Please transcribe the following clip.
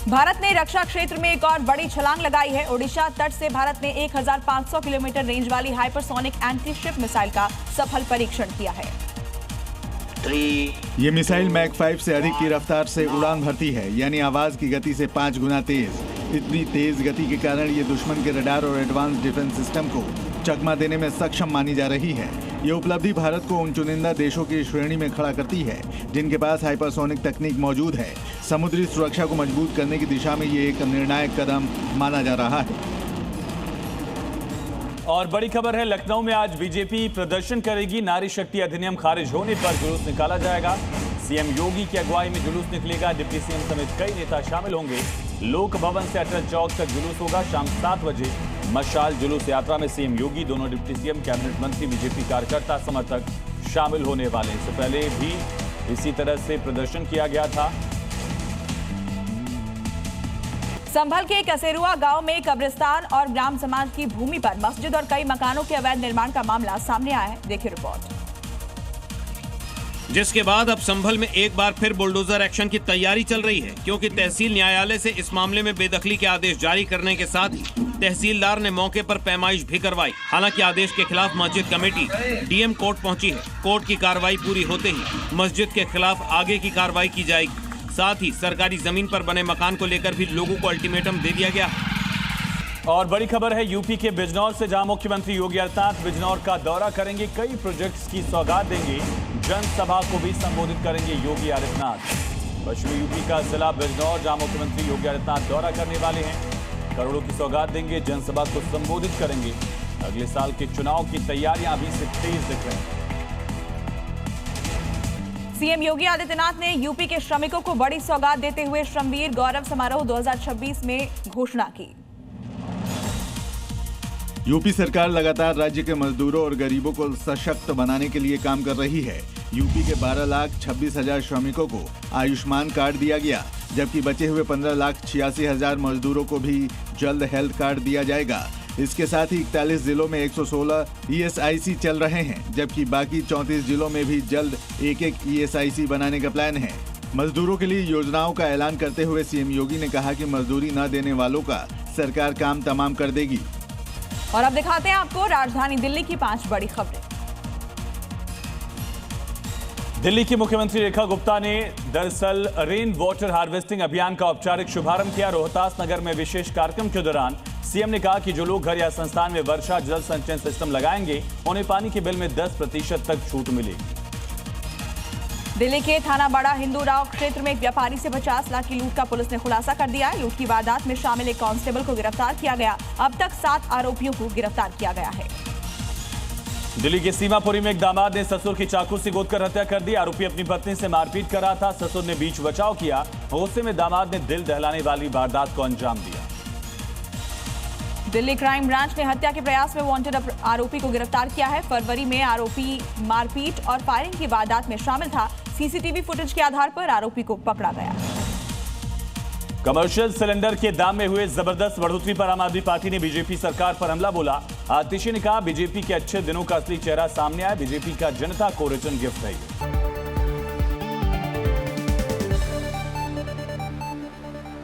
भारत ने रक्षा क्षेत्र में एक और बड़ी छलांग लगाई है। ओडिशा तट से भारत ने 1500 किलोमीटर रेंज वाली हाइपरसोनिक एंटी शिप मिसाइल का सफल परीक्षण किया है। ये मिसाइल मैक 5 से अधिक की रफ्तार से उड़ान भरती है, यानी आवाज की गति से 5 गुना तेज। इतनी तेज गति के कारण ये दुश्मन के रडार और एडवांस डिफेंस सिस्टम को चकमा देने में सक्षम मानी जा रही है। ये उपलब्धि भारत को उन चुनिंदा देशों की श्रेणी में खड़ा करती है जिनके पास हाइपरसोनिक तकनीक मौजूद है। समुद्री सुरक्षा को मजबूत करने की दिशा में ये एक निर्णायक कदम माना जा रहा है। और बड़ी खबर है, लखनऊ में आज बीजेपी प्रदर्शन करेगी। नारी शक्ति अधिनियम खारिज होने पर जुलूस निकाला जाएगा। सीएम योगी की अगुवाई में जुलूस निकलेगा। डिप्टी सीएम समेत कई नेता शामिल होंगे। लोक भवन से अटल चौक तक जुलूस होगा। शाम 7 बजे मशाल जुलूस यात्रा में सीएम योगी, दोनों डिप्टी सीएम, कैबिनेट मंत्री, बीजेपी कार्यकर्ता, समर्थक शामिल होने वाले। इससे पहले भी इसी तरह से प्रदर्शन किया गया था। संभल के कसेरुआ गांव में कब्रिस्तान और ग्राम समाज की भूमि पर मस्जिद और कई मकानों के अवैध निर्माण का मामला सामने आया है। देखिए रिपोर्ट। जिसके बाद अब संभल में एक बार फिर बुलडोजर एक्शन की तैयारी चल रही है, क्योंकि तहसील न्यायालय से इस मामले में बेदखली के आदेश जारी करने के साथ ही तहसीलदार ने मौके पर पैमाइश भी करवाई। हालांकि आदेश के खिलाफ मस्जिद कमेटी डीएम कोर्ट पहुंची है। कोर्ट की कार्रवाई पूरी होते ही मस्जिद के खिलाफ आगे की कार्रवाई की जाएगी। साथ ही सरकारी जमीन पर बने मकान को लेकर भी लोगों को अल्टीमेटम दे दिया गया। और बड़ी खबर है, यूपी के बिजनौर से जहां मुख्यमंत्री योगी आदित्यनाथ बिजनौर का दौरा करेंगे, कई प्रोजेक्ट्स की सौगात देंगे। जनसभा को भी संबोधित करेंगे योगी आदित्यनाथ। पश्चिमी यूपी का जिला बिजनौर, जहां मुख्यमंत्री योगी आदित्यनाथ दौरा करने वाले हैं, करोड़ों की सौगात देंगे, जनसभा को संबोधित करेंगे। अगले साल के चुनाव की तैयारियां अभी से तेज दिख रही हैं। सीएम योगी आदित्यनाथ ने यूपी के श्रमिकों को बड़ी सौगात देते हुए श्रमवीर गौरव समारोह 2026 में घोषणा की। यूपी सरकार लगातार राज्य के मजदूरों और गरीबों को सशक्त बनाने के लिए काम कर रही है। यूपी के 12,26,000 श्रमिकों को आयुष्मान कार्ड दिया गया, जबकि बचे हुए 15,86,000 मजदूरों को भी जल्द हेल्थ कार्ड दिया जाएगा। इसके साथ ही 41 जिलों में 116 ईएसआईसी चल रहे हैं, जबकि बाकी 34 जिलों में भी जल्द एक ईएसआईसी बनाने का प्लान है। मजदूरों के लिए योजनाओं का ऐलान करते हुए सीएम योगी ने कहा कि मजदूरी न देने वालों का सरकार काम तमाम कर देगी। और अब दिखाते हैं आपको राजधानी दिल्ली की 5 बड़ी खबरें। दिल्ली की मुख्यमंत्री रेखा गुप्ता ने दरअसल रेन वाटर हार्वेस्टिंग अभियान का औपचारिक शुभारंभ किया। रोहतास नगर में विशेष कार्यक्रम के दौरान सीएम ने कहा कि जो लोग घर या संस्थान में वर्षा जल संचयन सिस्टम लगाएंगे, उन्हें पानी के बिल में 10% तक छूट मिलेगी। दिल्ली के थाना बड़ा हिंदू राव क्षेत्र में एक व्यापारी से 50 लाख की लूट का पुलिस ने खुलासा कर दिया है। लूट की वारदात में शामिल एक कांस्टेबल को गिरफ्तार किया गया। अब तक 7 आरोपियों को गिरफ्तार किया गया है। दिल्ली के सीमापुरी में एक दामाद ने ससुर की चाकू से गोदकर हत्या कर दी। आरोपी अपनी पत्नी से मारपीट कर रहा था। ससुर ने बीच बचाव किया। गुस्से में दामाद ने दिल दहलाने वाली वारदात को अंजाम दिया। दिल्ली क्राइम ब्रांच ने हत्या के प्रयास में वांटेड आरोपी को गिरफ्तार किया है। फरवरी में आरोपी मारपीट और फायरिंग की वारदात में शामिल था। सीसीटीवी फुटेज के आधार पर आरोपी को पकड़ा गया। कमर्शियल सिलेंडर के दाम में हुए जबरदस्त बढ़ोतरी पर आम आदमी पार्टी ने बीजेपी सरकार पर हमला बोला। आतिशी ने कहा, बीजेपी के अच्छे दिनों का असली चेहरा सामने आया। बीजेपी का जनता को रिटर्न गिफ्ट है।